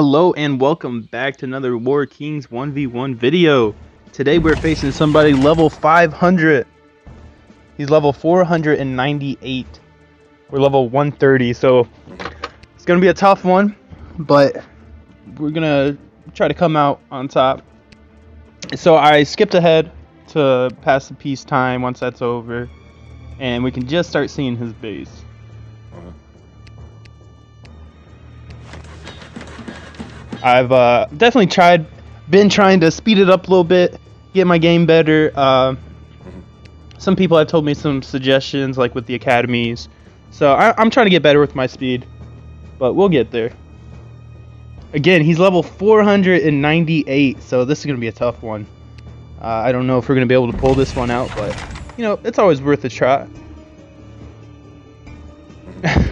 Hello and welcome back to another War Kings 1v1 video. Today we're facing somebody level 500. He's level 498. We're level 130, so it's going to be a tough one, but we're going to try to come out on top. So I skipped ahead to pass the peace time once that's over, and we can just start seeing his base. I've definitely been trying to speed it up a little bit, get my game better. Some people have told me some suggestions, like with the academies. So I'm trying to get better with my speed, but we'll get there. Again, he's level 498, so this is going to be a tough one. I don't know if we're going to be able to pull this one out, but, you know, it's always worth a try.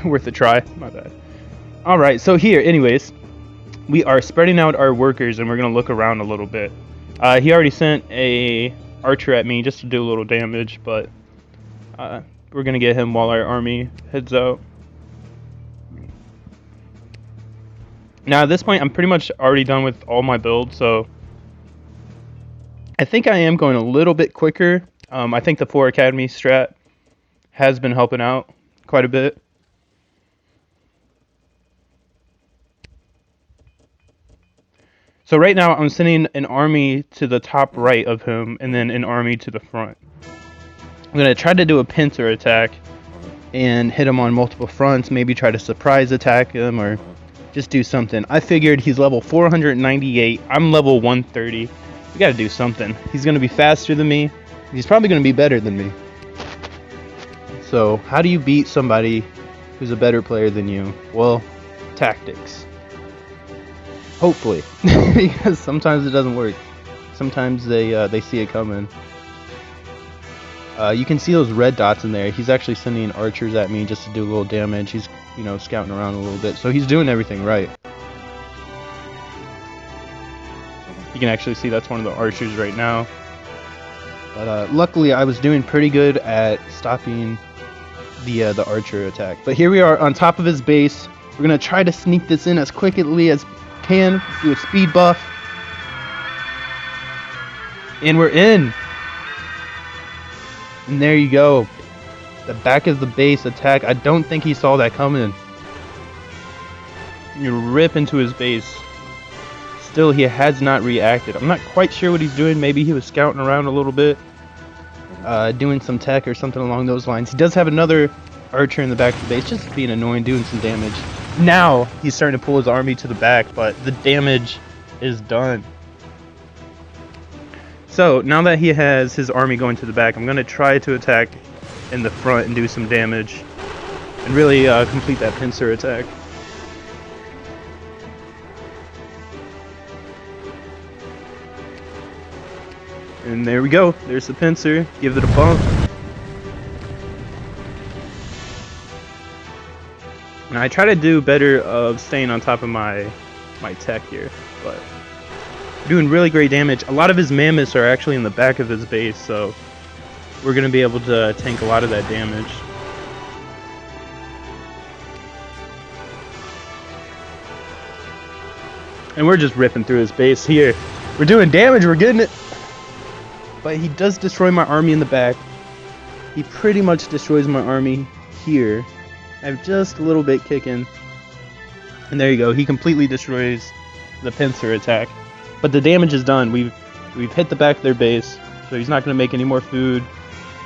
Worth a try, my bad. Alright, so here, anyways. We are spreading out our workers and we're going to look around a little bit. He already sent a archer at me just to do a little damage, but we're going to get him while our army heads out. Now at this point I'm pretty much already done with all my builds, so I think I am going a little bit quicker. I think the 4 Academy strat has been helping out quite a bit. So right now I'm sending an army to the top right of him and then an army to the front. I'm going to try to do a pincer attack and hit him on multiple fronts, maybe try to surprise attack him or just do something. I figured he's level 498, I'm level 130. We got to do something. He's going to be faster than me. He's probably going to be better than me. So how do you beat somebody who's a better player than you? Well, tactics. Hopefully, because sometimes it doesn't work. Sometimes they see it coming. You can see those red dots in there. He's actually sending archers at me just to do a little damage. He's, you know, scouting around a little bit, so he's doing everything right. You can actually see that's one of the archers right now. But luckily, I was doing pretty good at stopping the archer attack. But here we are on top of his base. We're gonna try to sneak this in as quickly as can, do a speed buff, and we're in. And there you go, the back of the base attack. I don't think he saw that coming. You rip into his base. Still, he has not reacted. I'm not quite sure what he's doing. Maybe he was scouting around a little bit, doing some tech or something along those lines. He does have another archer in the back of the base, just being annoying, doing some damage. Now he's starting to pull his army to the back, but the damage is done. So now that he has his army going to the back, I'm going to try to attack in the front and do some damage and really complete that pincer attack. And there we go. There's the pincer. Give it a bump. And I try to do better of staying on top of my tech here, but doing really great damage. A lot of his mammoths are actually in the back of his base, so we're going to be able to tank a lot of that damage. And we're just ripping through his base here. We're doing damage, we're getting it. But he does destroy my army in the back. He pretty much destroys my army here. I have just a little bit kicking. And there you go. He completely destroys the pincer attack. But the damage is done. We've hit the back of their base. So he's not going to make any more food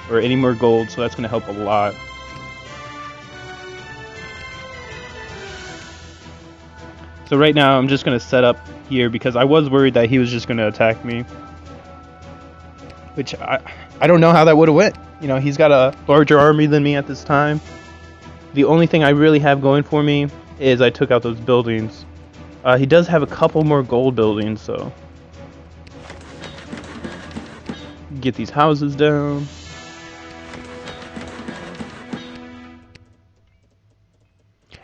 or any more gold. So that's going to help a lot. So right now I'm just going to set up here because I was worried that he was just going to attack me. Which I don't know how that would have went. You know, he's got a larger army than me at this time. The only thing I really have going for me is I took out those buildings. He does have a couple more gold buildings, so get these houses down.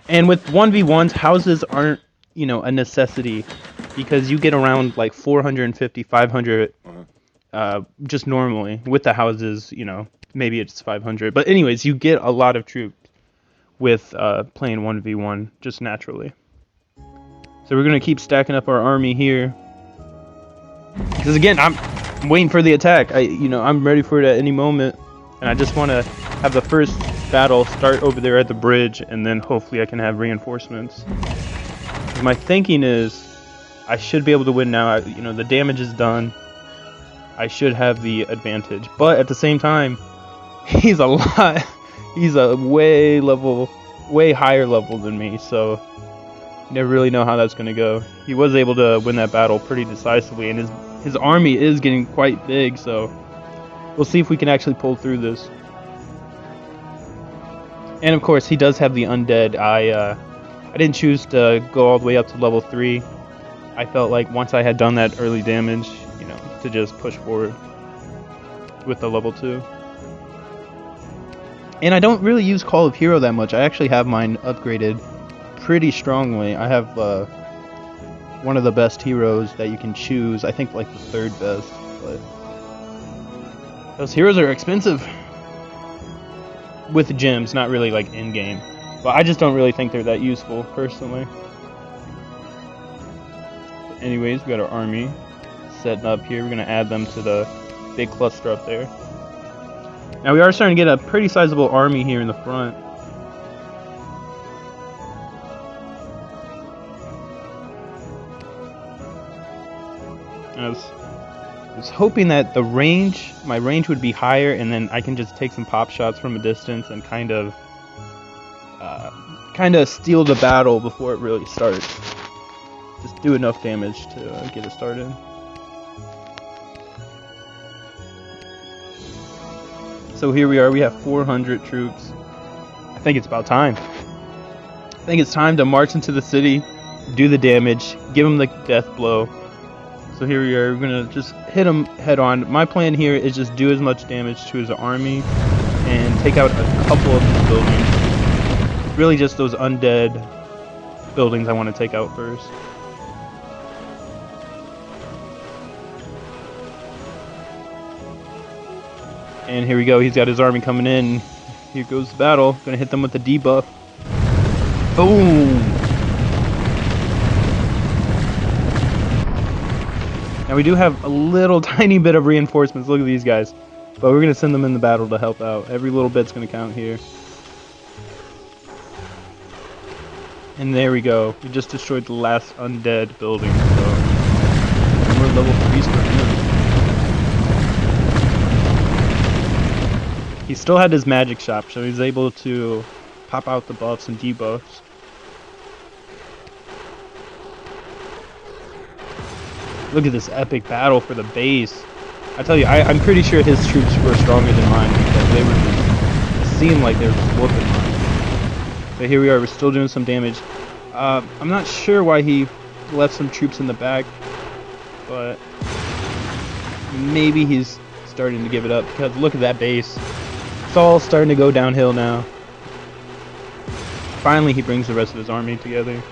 And with 1v1s, houses aren't, you know, a necessity because you get around like 450, 500 just normally. With the houses, you know, maybe it's 500. But anyways, you get a lot of troops with playing 1v1 just naturally. So we're gonna keep stacking up our army here. Because again, I'm waiting for the attack. I'm ready for it at any moment, and I just want to have the first battle start over there at the bridge, and then hopefully I can have reinforcements. My thinking is, I should be able to win now. The damage is done. I should have the advantage, but at the same time, he's a way higher level than me, so you never really know how that's going to go. He was able to win that battle pretty decisively, and his army is getting quite big, so we'll see if we can actually pull through this. And of course, he does have the undead. I didn't choose to go all the way up to level 3. I felt like once I had done that early damage, to just push forward with the level 2. And I don't really use Call of Hero that much. I actually have mine upgraded pretty strongly. I have one of the best heroes that you can choose. I think like the 3rd best, but those heroes are expensive with gems, not really like in-game. But I just don't really think they're that useful personally. But anyways, we got our army setting up here. We're gonna add them to the big cluster up there. Now we are starting to get a pretty sizable army here in the front. I was hoping that my range would be higher, and then I can just take some pop shots from a distance and kind of steal the battle before it really starts. Just do enough damage to get it started. So here we are, we have 400 troops. I think it's about time. I think it's time to march into the city, do the damage, give him the death blow. So here we are, we're gonna just hit him head on. My plan here is just do as much damage to his army and take out a couple of his buildings. Really just those undead buildings I want to take out first. And here we go, he's got his army coming in. Here goes the battle. Gonna hit them with the debuff. Boom! Now we do have a little tiny bit of reinforcements. Look at these guys. But we're gonna send them in the battle to help out. Every little bit's gonna count here. And there we go. We just destroyed the last undead building. So we're level 3s for him. He still had his magic shop, so he's able to pop out the buffs and debuffs. Look at this epic battle for the base. I tell you, I'm pretty sure his troops were stronger than mine, because they were just, it seemed like they were just whooping mine. But here we are, we're still doing some damage. I'm not sure why he left some troops in the back, but maybe he's starting to give it up, because look at that base. It's all starting to go downhill now. Finally, he brings the rest of his army together.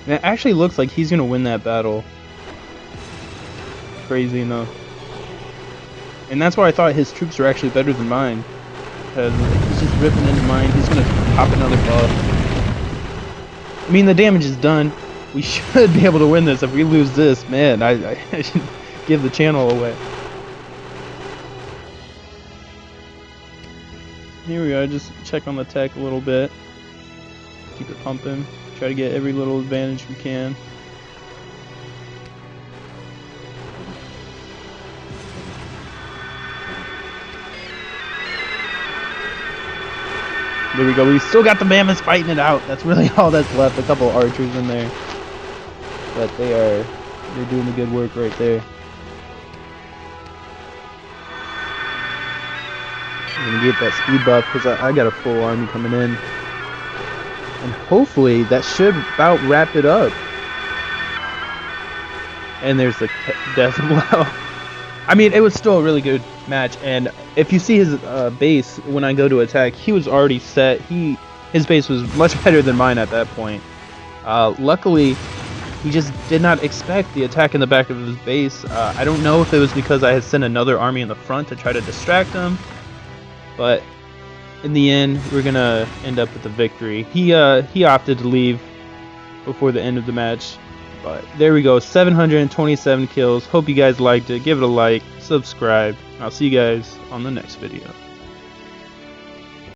And it actually looks like he's going to win that battle. Crazy enough. And that's why I thought his troops were actually better than mine. Because he's just ripping into mine. He's going to pop another buff. I mean, the damage is done. We should be able to win this. If we lose this, man, I should give the channel away. Here we are, just check on the tech a little bit. Keep it pumping. Try to get every little advantage we can. There we go. We still got the mammoths fighting it out. That's really all that's left. A couple archers in there. But they're doing the good work right there. I'm gonna get that speed buff because I got a full army coming in. And hopefully that should about wrap it up. And there's the death blow. I mean, it was still a really good match. And if you see his base when I go to attack, he was already set. His base was much better than mine at that point. Luckily, he just did not expect the attack in the back of his base. I don't know if it was because I had sent another army in the front to try to distract him. But in the end, we're gonna end up with a victory. He opted to leave before the end of the match, but there we go. 727 kills. Hope you guys liked it. Give it a like, subscribe. I'll see you guys on the next video.